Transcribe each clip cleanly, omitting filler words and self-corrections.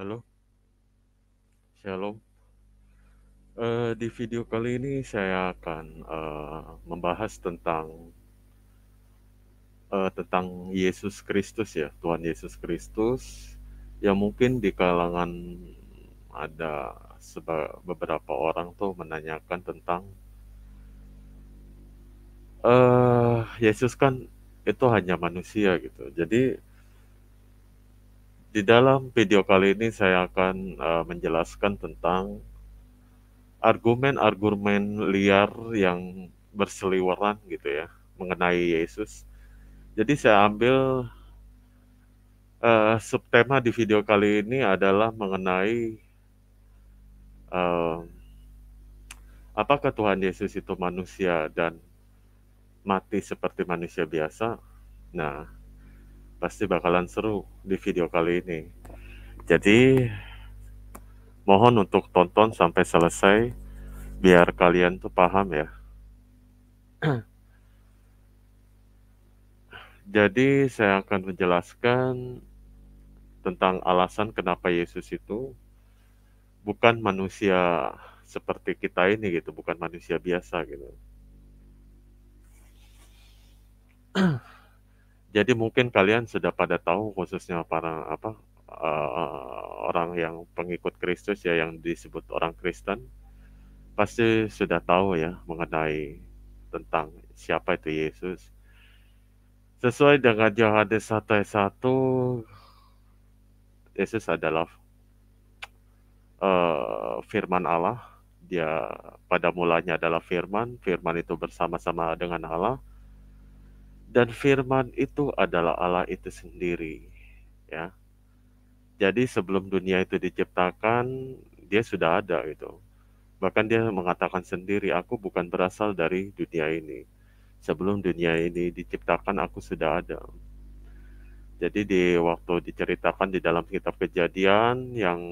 Halo, Shalom. Di video kali ini saya akan membahas tentang Yesus Kristus ya, Tuhan Yesus Kristus, yang mungkin di kalangan ada beberapa orang tuh menanyakan tentang Yesus kan itu hanya manusia gitu. Jadi di dalam video kali ini saya akan menjelaskan tentang argumen-argumen liar yang berseliweran gitu ya mengenai Yesus. Jadi saya ambil subtema di video kali ini adalah mengenai eh, apakah Tuhan Yesus itu manusia dan mati seperti manusia biasa. Nah, pasti bakalan seru di video kali ini. Jadi mohon untuk tonton sampai selesai biar kalian tuh paham ya. Jadi saya akan menjelaskan tentang alasan kenapa Yesus itu bukan manusia seperti kita ini gitu, bukan manusia biasa gitu. Jadi mungkin kalian sudah pada tahu khususnya para orang yang pengikut Kristus ya yang disebut orang Kristen pasti sudah tahu ya mengenai tentang siapa itu Yesus. Sesuai dengan Yohanes 1 ayat 1, Yesus adalah firman Allah. Dia pada mulanya adalah firman, firman itu bersama-sama dengan Allah, dan firman itu adalah Allah itu sendiri, ya. Jadi sebelum dunia itu diciptakan, dia sudah ada gitu. Bahkan dia mengatakan sendiri, aku bukan berasal dari dunia ini. Sebelum dunia ini diciptakan, aku sudah ada. Jadi di waktu diceritakan di dalam kitab Kejadian yang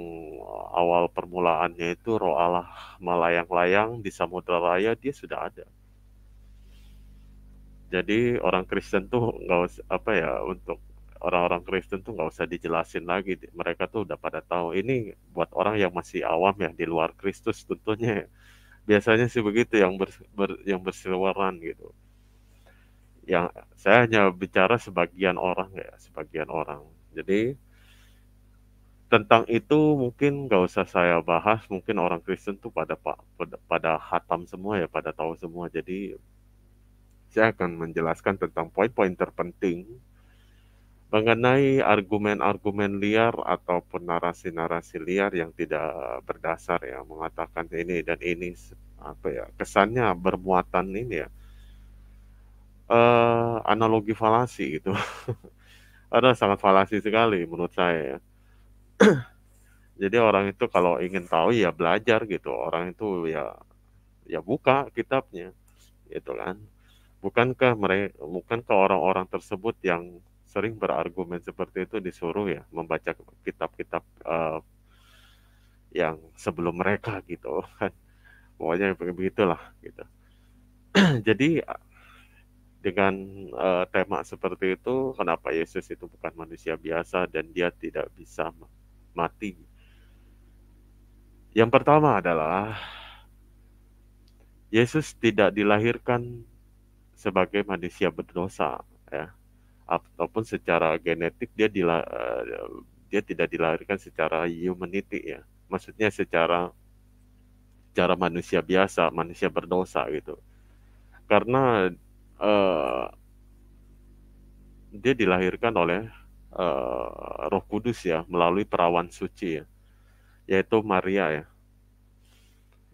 awal permulaannya itu Roh Allah melayang-layang di samudra raya, dia sudah ada. Jadi orang Kristen tuh nggak usah apa ya, untuk orang-orang Kristen tuh nggak usah dijelasin lagi. Mereka tuh udah pada tahu. Ini buat orang yang masih awam ya di luar Kristus tentunya. Biasanya sih begitu yang berseliweran gitu. Yang saya hanya bicara sebagian orang ya, sebagian orang. Jadi tentang itu mungkin nggak usah saya bahas. Mungkin orang Kristen tuh pada hatam semua ya, pada tahu semua. Jadi saya akan menjelaskan tentang poin-poin terpenting mengenai argumen-argumen liar ataupun narasi-narasi liar yang tidak berdasar ya, mengatakan ini dan ini apa ya, kesannya bermuatan ini ya, analogi falasi gitu. Ada sangat falasi sekali menurut saya ya. Jadi orang itu kalau ingin tahu ya belajar gitu, orang itu ya ya buka kitabnya gitu kan. Bukankah orang-orang tersebut yang sering berargumen seperti itu disuruh ya membaca kitab-kitab yang sebelum mereka gitu kan. Pokoknya begitulah gitu. Jadi dengan tema seperti itu, kenapa Yesus itu bukan manusia biasa dan dia tidak bisa mati? Yang pertama adalah Yesus tidak dilahirkan sebagai manusia berdosa ya, ataupun secara genetik dia tidak dilahirkan secara humanity ya. Maksudnya secara manusia biasa, manusia berdosa gitu. Karena eh, dia dilahirkan oleh Roh Kudus ya melalui perawan suci ya, yaitu Maria ya.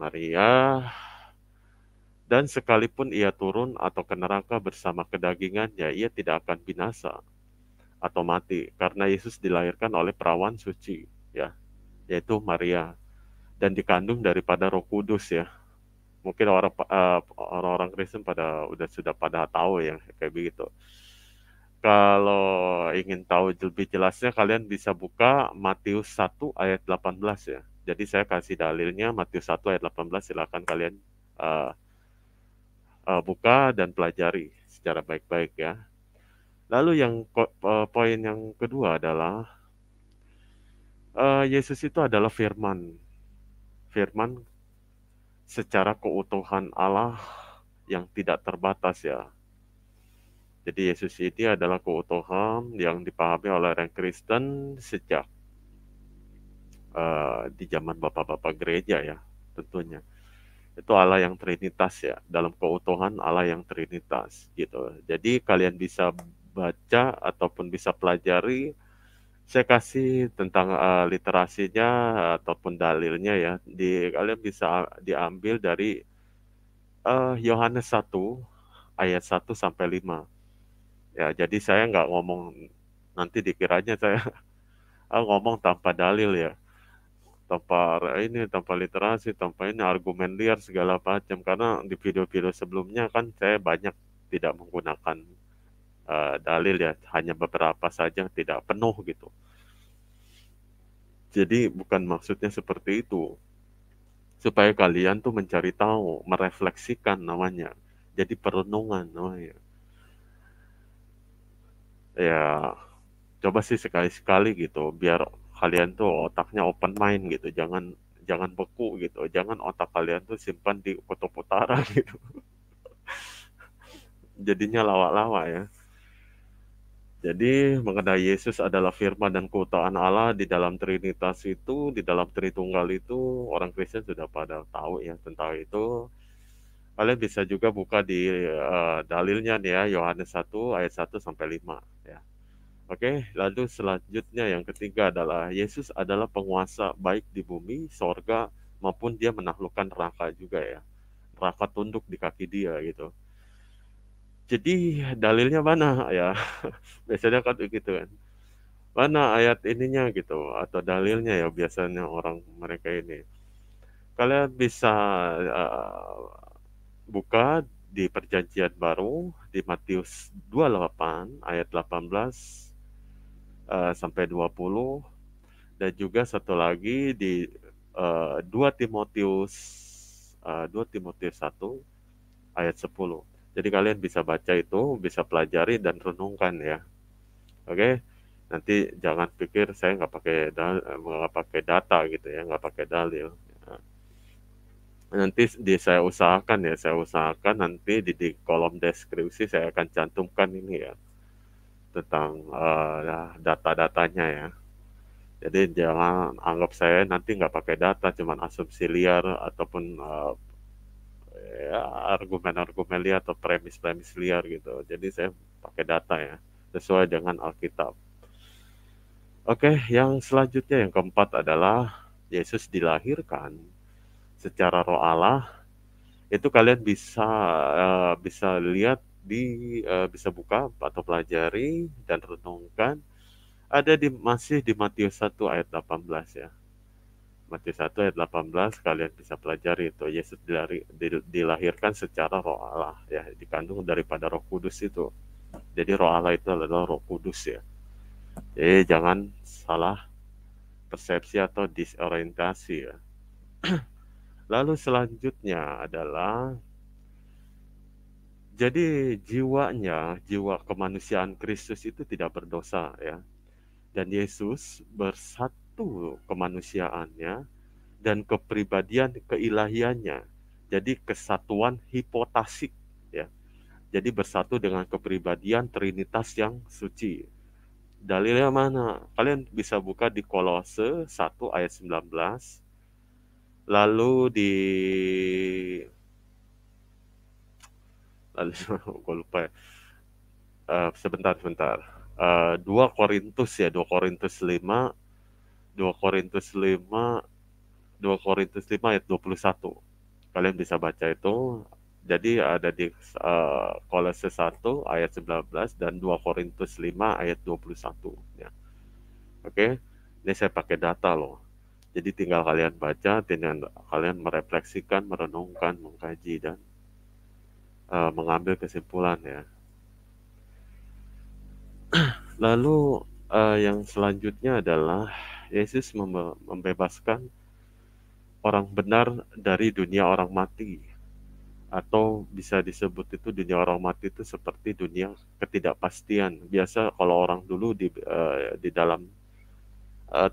Maria, dan sekalipun ia turun atau ke neraka bersama kedagingannya, ia tidak akan binasa atau mati karena Yesus dilahirkan oleh perawan suci ya, yaitu Maria, dan dikandung daripada Roh Kudus ya. Mungkin orang-orang Kristen sudah pada tahu ya kayak begitu. Kalau ingin tahu lebih jelasnya, kalian bisa buka Matius 1 ayat 18 ya. Jadi saya kasih dalilnya Matius 1 ayat 18, silakan kalian uh, buka dan pelajari secara baik-baik ya. Lalu poin yang kedua adalah Yesus itu adalah firman. Firman secara keutuhan Allah yang tidak terbatas ya. Jadi Yesus ini adalah keutuhan yang dipahami oleh orang Kristen sejak di zaman bapak-bapak gereja ya, tentunya. Itu Allah yang Trinitas ya, dalam keutuhan Allah yang Trinitas gitu. Jadi kalian bisa baca ataupun bisa pelajari, saya kasih tentang literasinya ataupun dalilnya ya. Kalian bisa diambil dari Yohanes 1 ayat 1 sampai 5. Ya, jadi saya nggak ngomong nanti dikiranya saya ngomong tanpa dalil ya, tanpa literasi, tanpa ini argumen liar segala macam. Karena di video-video sebelumnya kan saya banyak tidak menggunakan dalil ya, hanya beberapa saja, tidak penuh gitu. Jadi bukan maksudnya seperti itu. Supaya kalian tuh mencari tahu, merefleksikan namanya. Jadi perenungan namanya. Ya, coba sih sekali-sekali gitu, biar kalian tuh otaknya open mind gitu. Jangan jangan beku gitu. Jangan otak kalian tuh simpan di kutub utara gitu. Jadinya lawak-lawak ya. Jadi mengenai Yesus adalah firman dan keutuhan Allah di dalam Trinitas itu, di dalam Tritunggal itu, orang Kristen sudah pada tahu ya tentang itu. Kalian bisa juga buka di dalilnya nih ya, Yohanes 1 ayat 1 sampai 5 ya. Oke, lalu selanjutnya yang ketiga adalah Yesus adalah penguasa baik di bumi, sorga, maupun dia menaklukkan neraka juga ya. Neraka tunduk di kaki dia gitu. Jadi dalilnya mana ya? Biasanya kan begitu kan. Mana ayat ininya gitu atau dalilnya ya biasanya orang mereka ini. Kalian bisa buka di Perjanjian Baru di Matius 28 ayat 18 sampai 20, dan juga satu lagi di 2 Timotius 2 Timotius 1 ayat 10. Jadi kalian bisa baca itu, bisa pelajari dan renungkan ya. Oke. Nanti jangan pikir saya nggak pakai data gitu ya, nggak pakai dalil. Nanti saya usahakan nanti di kolom deskripsi saya akan cantumkan ini ya tentang data-datanya ya. Jadi jangan anggap saya nanti nggak pakai data, cuman asumsi liar ataupun ya, argumen-argumen liar atau premis-premis liar gitu. Jadi saya pakai data ya, sesuai dengan Alkitab. Oke, yang selanjutnya yang keempat adalah Yesus dilahirkan secara roh Allah. Itu kalian bisa lihat bisa buka atau pelajari dan renungkan. Ada masih di Matius 1 ayat 18 ya. Matius 1 ayat 18 kalian bisa pelajari itu Yesus dilahirkan secara roh Allah ya, dikandung daripada Roh Kudus itu. Jadi roh Allah itu adalah Roh Kudus ya. Jadi jangan salah persepsi atau disorientasi ya. Lalu selanjutnya adalah jadi jiwa kemanusiaan Kristus itu tidak berdosa ya. Dan Yesus bersatu kemanusiaannya dan kepribadian keilahiannya. Jadi kesatuan hipotasik ya. Jadi bersatu dengan kepribadian Trinitas yang suci. Dalilnya mana? Kalian bisa buka di Kolose 1 ayat 19. Lalu lalu gue lupa ya. Sebentar. 2 Korintus ya, 2 Korintus 5, 2 Korintus 5, 2 Korintus 5 ayat 21. Kalian bisa baca itu. Jadi ada di Kolose 1 ayat 19 dan 2 Korintus 5 ayat 21 ya. Oke. Ini saya pakai data loh. Jadi tinggal kalian baca, tinggal kalian merefleksikan, merenungkan, mengkaji dan mengambil kesimpulan ya. Lalu yang selanjutnya adalah Yesus membebaskan orang benar dari dunia orang mati, atau bisa disebut itu dunia orang mati itu seperti dunia ketidakpastian. Biasa kalau orang dulu di dalam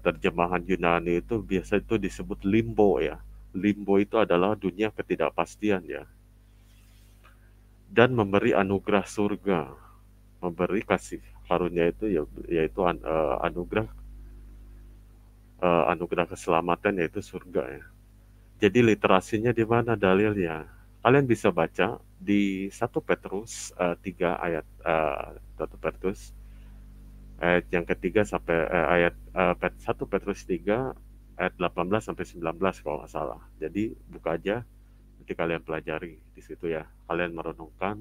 terjemahan Yunani itu biasa itu disebut limbo ya. Limbo itu adalah dunia ketidakpastian ya. Dan memberi anugerah surga, memberi kasih karunia itu ya, yaitu anugerah anugerah keselamatan yaitu surga ya. Jadi literasinya di mana dalilnya? Kalian bisa baca di 1 Petrus 3 ayat 1 Petrus ayat yang ketiga sampai ayat 1 Petrus 3 ayat 18 sampai 19 kalau nggak salah. Jadi buka aja nanti kalian pelajari di situ ya. Kalian merenungkan,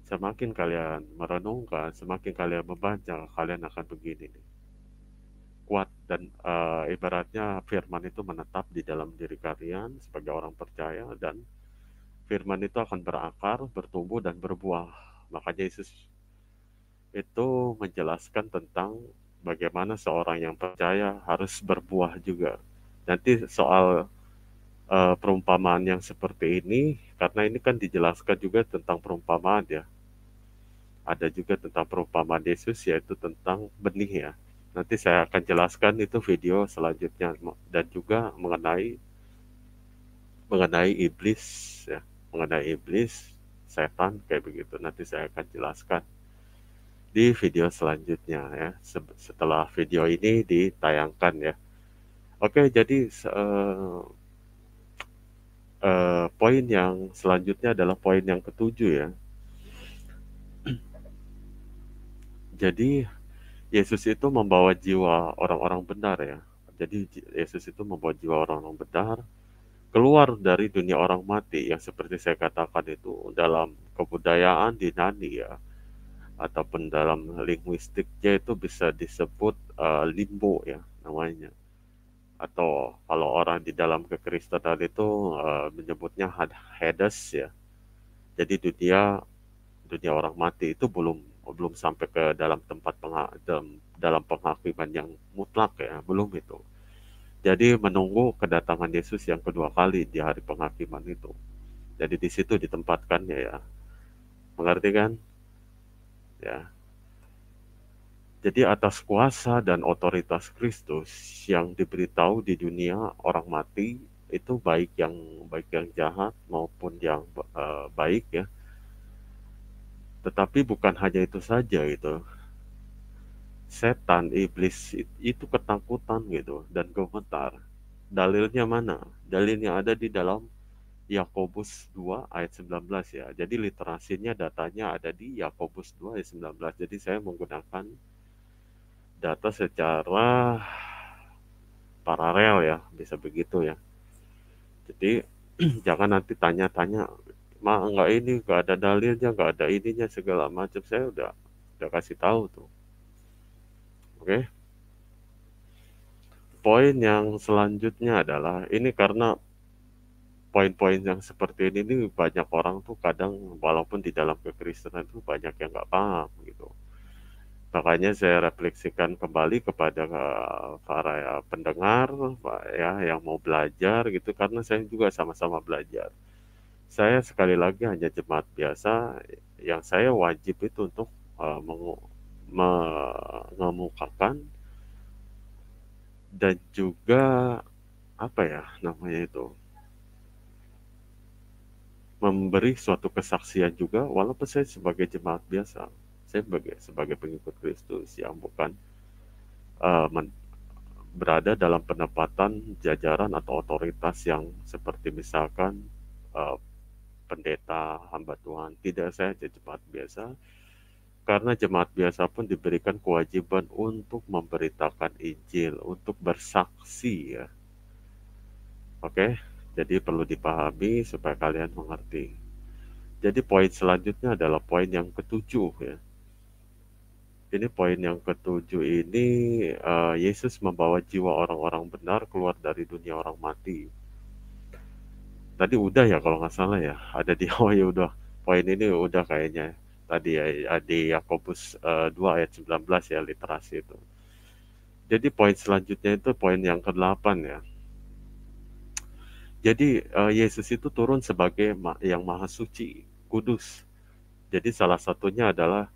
semakin kalian merenungkan, semakin kalian membaca, kalian akan begini nih. Kuat dan ibaratnya firman itu menetap di dalam diri kalian sebagai orang percaya dan firman itu akan berakar, bertumbuh dan berbuah. Makanya Yesus itu menjelaskan tentang bagaimana seorang yang percaya harus berbuah juga. Nanti soal perumpamaan yang seperti ini, karena ini kan dijelaskan juga tentang perumpamaan ya. Ada juga tentang perumpamaan Yesus yaitu tentang benih ya. Nanti saya akan jelaskan itu video selanjutnya dan juga mengenai mengenai iblis ya, mengenai iblis, setan kayak begitu. Nanti saya akan jelaskan di video selanjutnya ya, setelah video ini ditayangkan ya. Oke, jadi poin yang selanjutnya adalah poin yang ketujuh ya. Jadi Yesus itu membawa jiwa orang-orang benar ya. Jadi Yesus itu membawa jiwa orang-orang benar keluar dari dunia orang mati yang seperti saya katakan itu dalam kebudayaan Yunani ya, ataupun dalam linguistiknya itu bisa disebut limbo ya namanya. Atau kalau orang di dalam kekristenan itu menyebutnya Hades ya. Jadi dunia dunia orang mati itu belum belum sampai ke dalam tempat dalam penghakiman yang mutlak ya, belum itu. Jadi menunggu kedatangan Yesus yang kedua kali di hari penghakiman itu. Jadi di situ ditempatkannya ya. Mengerti kan? Ya. Jadi atas kuasa dan otoritas Kristus yang diberitahu di dunia orang mati itu baik yang jahat maupun yang baik ya. Tetapi bukan hanya itu saja gitu. Setan, iblis itu ketakutan gitu dan gemetar. Dalilnya mana? Dalilnya ada di dalam Yakobus 2 ayat 19 ya. Jadi literasinya datanya ada di Yakobus 2 ayat 19. Jadi saya menggunakan data secara paralel ya, bisa begitu ya. Jadi jangan nanti tanya-tanya, enggak ini, enggak ada dalilnya, enggak ada ininya segala macam. Saya udah kasih tahu tuh. Oke. Poin yang selanjutnya adalah ini karena poin-poin yang seperti ini banyak orang tuh kadang walaupun di dalam kekristenan itu banyak yang nggak paham gitu. Makanya saya refleksikan kembali kepada para pendengar ya yang mau belajar gitu karena saya juga sama-sama belajar. Saya sekali lagi hanya jemaat biasa yang saya wajib itu untuk mengemukakan dan juga apa ya namanya itu memberi suatu kesaksian juga walaupun saya sebagai jemaat biasa, saya sebagai pengikut Kristus yang bukan uh, berada dalam penempatan jajaran atau otoritas yang seperti misalkan uh, pendeta, hamba Tuhan. Tidak, saya jemaat biasa. Karena jemaat biasa pun diberikan kewajiban untuk memberitakan Injil, untuk bersaksi ya. Oke, jadi perlu dipahami supaya kalian mengerti. Jadi poin selanjutnya adalah poin yang ketujuh ya. Ini poin yang ketujuh ini Yesus membawa jiwa orang-orang benar keluar dari dunia orang mati. Tadi udah ya kalau nggak salah ya, ada di oh ya udah poin ini udah kayaknya tadi ya di Yakobus 2 ayat 19 ya literasi itu. Jadi poin selanjutnya itu poin yang ke-8 ya. Jadi Yesus itu turun sebagai yang maha suci, kudus. Jadi salah satunya adalah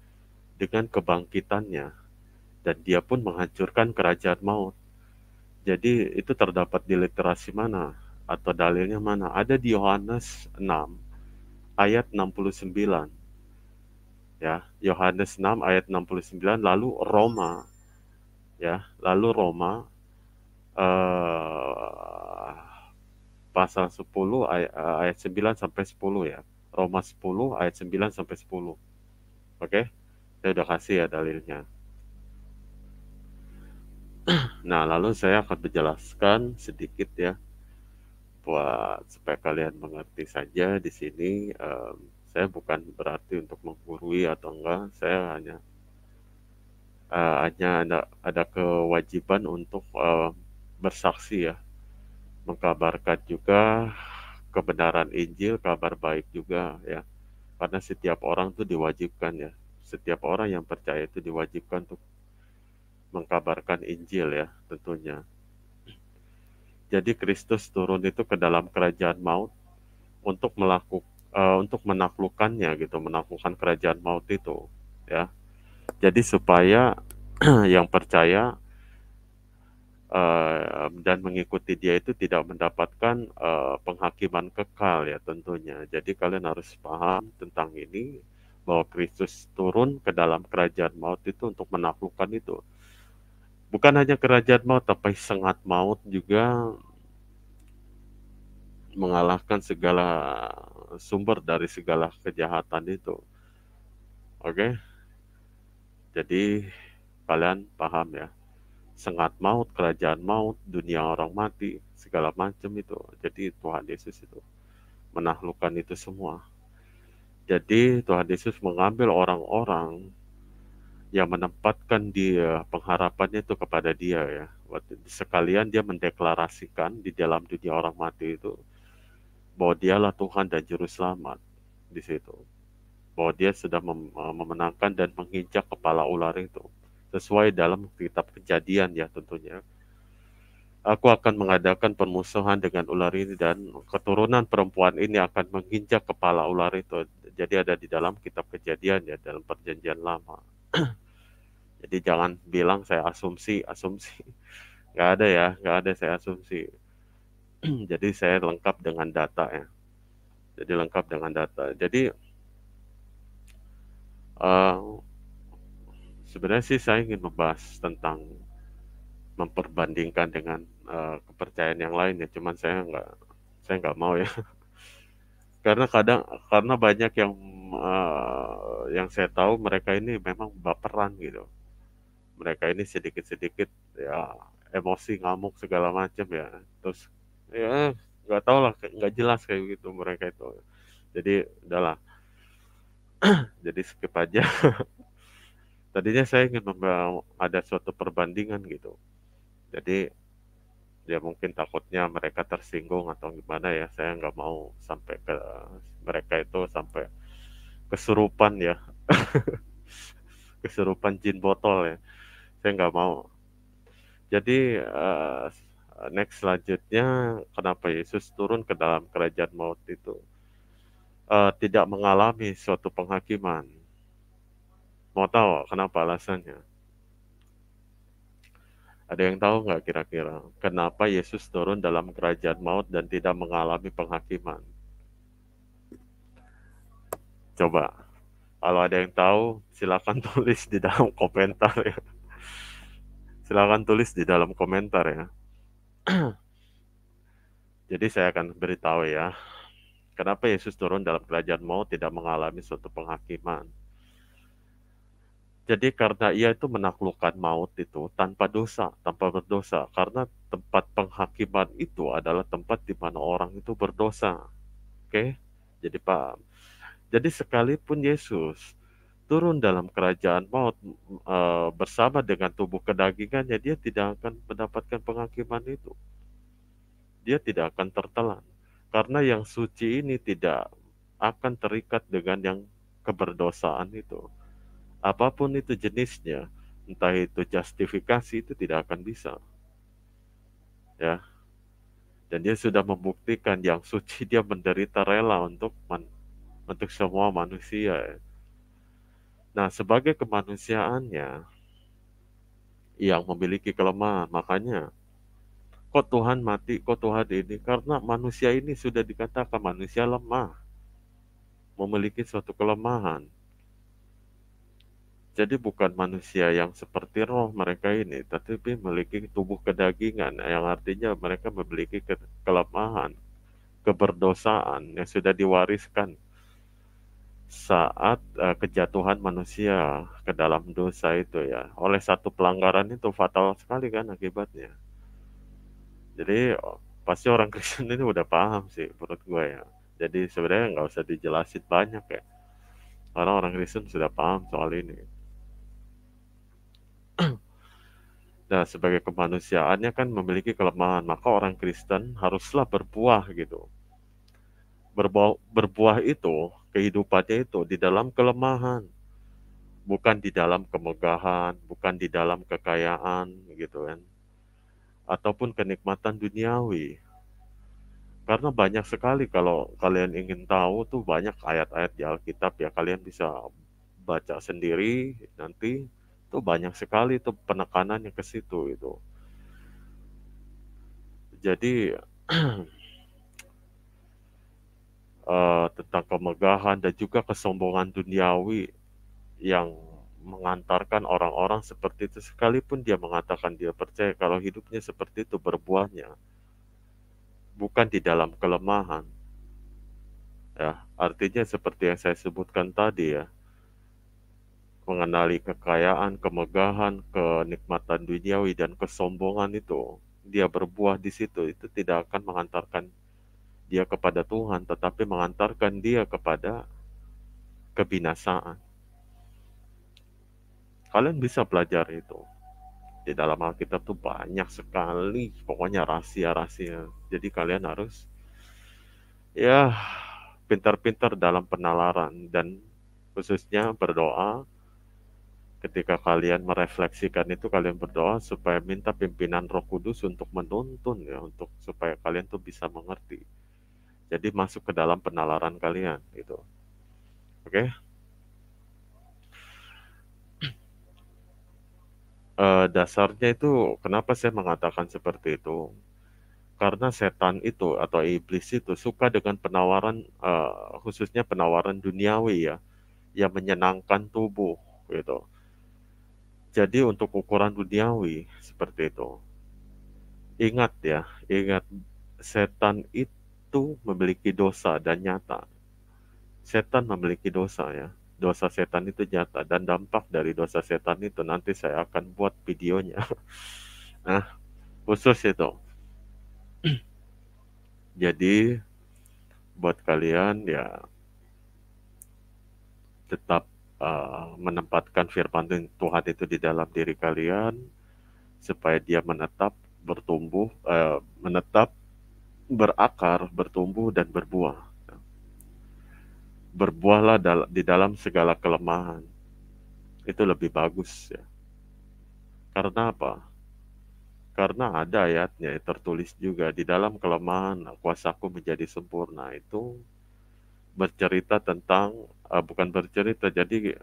dengan kebangkitannya. dan dia pun menghancurkan kerajaan maut. Jadi itu terdapat di literasi mana atau dalilnya mana? Ada di Yohanes 6 ayat 69 ya. Yohanes 6 ayat 69, lalu Roma ya, lalu Roma eh, pasal 10 ayat 9 sampai 10 ya. Roma 10 ayat 9 sampai 10. Oke? Saya udah kasih ya dalilnya. Nah, lalu saya akan menjelaskan sedikit ya, buat supaya kalian mengerti saja di sini. Saya bukan berarti untuk menggurui atau enggak, saya hanya ada kewajiban untuk bersaksi ya, mengkabarkan juga kebenaran Injil, kabar baik juga ya. Karena setiap orang itu diwajibkan ya, setiap orang yang percaya itu diwajibkan untuk mengkabarkan Injil ya tentunya. Jadi Kristus turun itu ke dalam kerajaan maut untuk untuk menaklukkannya gitu, menaklukkan kerajaan maut itu ya. Jadi supaya yang percaya dan mengikuti dia itu tidak mendapatkan penghakiman kekal ya tentunya. Jadi kalian harus paham tentang ini, bahwa Kristus turun ke dalam kerajaan maut itu untuk menaklukkan itu. Bukan hanya kerajaan maut, tapi sengat maut juga, mengalahkan segala sumber dari segala kejahatan itu. Oke, jadi kalian paham ya. Sengat maut, kerajaan maut, dunia orang mati, segala macam itu. Jadi Tuhan Yesus itu menaklukkan itu semua. Jadi Tuhan Yesus mengambil orang-orang yang menempatkan dia, pengharapannya itu kepada dia ya. Sekalian dia mendeklarasikan di dalam dunia orang mati itu bahwa dialah Tuhan dan Juru Selamat di situ. Bahwa dia sudah memenangkan dan menginjak kepala ular itu. Sesuai dalam kitab Kejadian ya tentunya. Aku akan mengadakan permusuhan dengan ular ini dan keturunan perempuan ini akan menginjak kepala ular itu. Jadi ada di dalam kitab Kejadian ya, dalam perjanjian lama. Jadi jangan bilang saya asumsi, asumsi. Nggak ada ya, nggak ada saya asumsi. Jadi saya lengkap dengan data ya. Jadi lengkap dengan data. Jadi uh, sebenarnya sih saya ingin membahas tentang memperbandingkan dengan kepercayaan yang lain ya. Cuman saya nggak mau ya. Karena banyak yang saya tahu mereka ini memang baperan gitu. Mereka ini sedikit-sedikit ya emosi, ngamuk segala macam ya. Terus ya nggak tahu lah, nggak jelas kayak gitu mereka itu. Jadi udahlah, jadi skip aja. Tadinya saya ingin membawa ada suatu perbandingan gitu. Jadi ya mungkin takutnya mereka tersinggung atau gimana ya. Saya nggak mau sampai ke mereka itu sampai kesurupan ya, kesurupan jin botol ya. Saya nggak mau. Jadi next selanjutnya, kenapa Yesus turun ke dalam kerajaan maut itu? Tidak mengalami suatu penghakiman. Mau tahu kenapa alasannya? Ada yang tahu nggak kira-kira kenapa Yesus turun dalam kerajaan maut dan tidak mengalami penghakiman? Coba, kalau ada yang tahu, silakan tulis di dalam komentar ya. Silakan tulis di dalam komentar ya. Jadi saya akan beritahu ya, kenapa Yesus turun dalam kerajaan maut tidak mengalami suatu penghakiman. Jadi karena ia itu menaklukkan maut itu tanpa dosa, tanpa berdosa. Karena tempat penghakiman itu adalah tempat di mana orang itu berdosa. Oke? Jadi paham. Jadi sekalipun Yesus turun dalam kerajaan maut bersama dengan tubuh kedagingannya, dia tidak akan mendapatkan penghakiman itu. Dia tidak akan tertelan. Karena yang suci ini tidak akan terikat dengan yang keberdosaan itu. Apapun itu jenisnya, entah itu justifikasi, itu tidak akan bisa. Ya. Dan dia sudah membuktikan yang suci, dia menderita rela untuk semua manusia. Ya. Nah, sebagai kemanusiaannya, yang memiliki kelemahan. Makanya, kok Tuhan mati, kok Tuhan ini? Karena manusia ini sudah dikatakan manusia lemah, memiliki suatu kelemahan. Jadi bukan manusia yang seperti roh mereka ini, tetapi memiliki tubuh kedagingan, yang artinya mereka memiliki kelemahan, keberdosaan yang sudah diwariskan saat kejatuhan manusia ke dalam dosa itu ya. Oleh satu pelanggaran itu fatal sekali kan akibatnya. Jadi pasti orang Kristen ini udah paham sih menurut gue ya. Jadi sebenarnya nggak usah dijelasin banyak ya. Karena orang Kristen sudah paham soal ini. Nah, sebagai kemanusiaannya kan memiliki kelemahan, maka orang Kristen haruslah berbuah gitu. Berbuah itu, kehidupannya itu di dalam kelemahan, bukan di dalam kemegahan, bukan di dalam kekayaan gitu kan, ataupun kenikmatan duniawi. Karena banyak sekali kalau kalian ingin tahu tuh banyak ayat-ayat di Alkitab ya kalian bisa baca sendiri nanti tuh banyak sekali tuh penekanannya ke situ itu. Jadi tentang kemegahan dan juga kesombongan duniawi yang mengantarkan orang-orang seperti itu sekalipun dia mengatakan dia percaya kalau hidupnya seperti itu berbuahnya bukan di dalam kelemahan ya artinya seperti yang saya sebutkan tadi ya mengenali kekayaan, kemegahan, kenikmatan duniawi dan kesombongan itu dia berbuah di situ itu tidak akan mengantarkan dia kepada Tuhan tetapi mengantarkan dia kepada kebinasaan. Kalian bisa belajar itu. Di dalam Alkitab tuh banyak sekali, pokoknya rahasia-rahasia. Jadi kalian harus ya pintar-pintar dalam penalaran dan khususnya berdoa ketika kalian merefleksikan itu kalian berdoa supaya minta pimpinan Roh Kudus untuk menuntun ya untuk supaya kalian tuh bisa mengerti. Jadi masuk ke dalam penalaran kalian gitu. Oke? Dasarnya itu kenapa saya mengatakan seperti itu? Karena setan itu atau iblis itu suka dengan penawaran khususnya penawaran duniawi ya yang menyenangkan tubuh gitu. Jadi untuk ukuran duniawi seperti itu. Ingat ya, ingat setan itu memiliki dosa dan nyata. Setan memiliki dosa ya. Dosa setan itu nyata dan dampak dari dosa setan itu nanti saya akan buat videonya. Nah, khusus itu. Jadi buat kalian ya tetap menempatkan firman Tuhan itu di dalam diri kalian supaya dia menetap, bertumbuh, menetap, berakar, bertumbuh dan berbuah. Berbuahlah di dalam segala kelemahan. Itu lebih bagus ya. Karena apa? Karena ada ayatnya tertulis juga di dalam kelemahan kuasaku menjadi sempurna itu bercerita tentang bukan bercerita jadi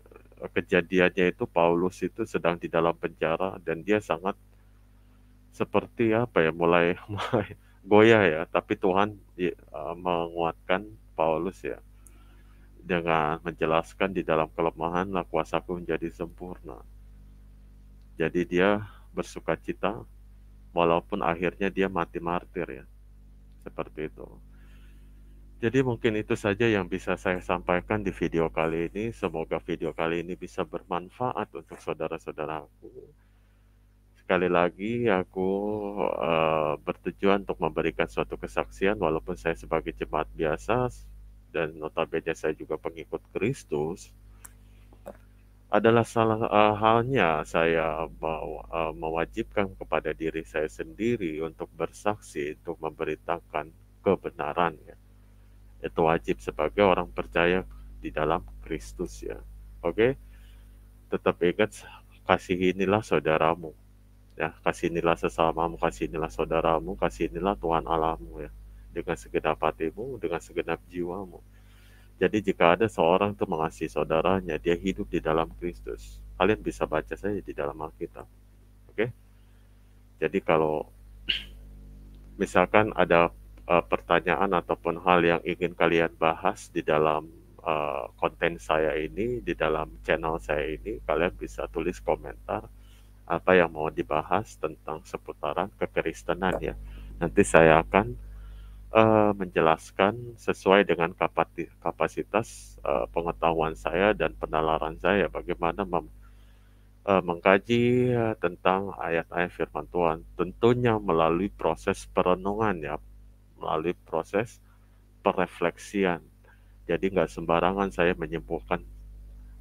kejadiannya itu Paulus itu sedang di dalam penjara dan dia sangat seperti apa ya mulai mulai goyah ya tapi Tuhan menguatkan Paulus ya dengan menjelaskan di dalam kelemahan lah kuasaku menjadi sempurna jadi dia bersukacita walaupun akhirnya dia mati martir ya seperti itu. Jadi mungkin itu saja yang bisa saya sampaikan di video kali ini. Semoga video kali ini bisa bermanfaat untuk saudara-saudaraku. Sekali lagi aku bertujuan untuk memberikan suatu kesaksian walaupun saya sebagai jemaat biasa dan notabene saya juga pengikut Kristus adalah salah halnya saya mewajibkan kepada diri saya sendiri untuk bersaksi untuk memberitakan kebenaran ya. Itu wajib sebagai orang percaya di dalam Kristus ya. Oke, tetap ingat kasihinilah saudaramu ya, kasihinilah sesamamu, kasihinilah saudaramu, kasihinilah Tuhan Allahmu ya, dengan segenap hatimu, dengan segenap jiwamu. Jadi jika ada seorang itu mengasihi saudaranya, dia hidup di dalam Kristus. Kalian bisa baca saja di dalam Alkitab. Oke. Jadi kalau misalkan ada pertanyaan ataupun hal yang ingin kalian bahas di dalam konten saya ini, di dalam channel saya ini, kalian bisa tulis komentar apa yang mau dibahas tentang seputaran kekristenan ya. Nanti saya akan menjelaskan sesuai dengan kapasitas pengetahuan saya dan penalaran saya bagaimana mengkaji tentang ayat-ayat firman Tuhan. Tentunya melalui proses perenungan ya, melalui proses perefleksian. Jadi nggak sembarangan saya menyimpulkan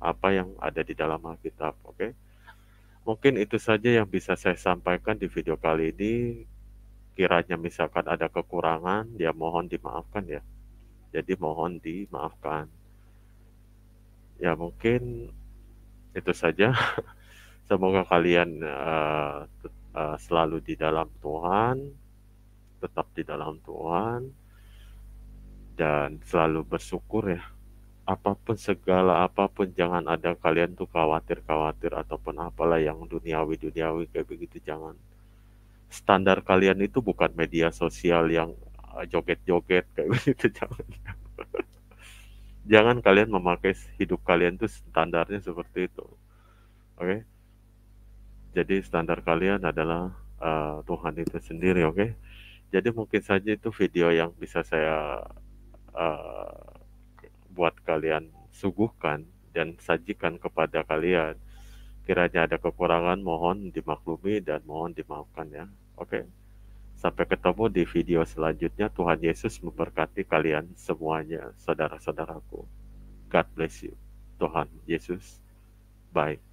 apa yang ada di dalam Alkitab, oke? Mungkin itu saja yang bisa saya sampaikan di video kali ini. Kiranya misalkan ada kekurangan, ya mohon dimaafkan ya. Jadi mohon dimaafkan. Ya mungkin itu saja. Semoga kalian selalu di dalam Tuhan, tetap di dalam Tuhan, dan selalu bersyukur ya. Apapun segala apapun jangan ada kalian tuh khawatir-khawatir ataupun apalah yang duniawi-duniawi kayak begitu jangan. Standar kalian itu bukan media sosial yang joget-joget kayak begitu jangan. Jangan kalian memakai hidup kalian tuh standarnya seperti itu. Oke. Jadi standar kalian adalah Tuhan itu sendiri, oke? Jadi mungkin saja itu video yang bisa saya uh, buat kalian suguhkan dan sajikan kepada kalian. Kiranya ada kekurangan, mohon dimaklumi dan mohon dimaafkan ya. Oke. Sampai ketemu di video selanjutnya. Tuhan Yesus memberkati kalian semuanya, saudara-saudaraku. God bless you. Tuhan Yesus. Bye.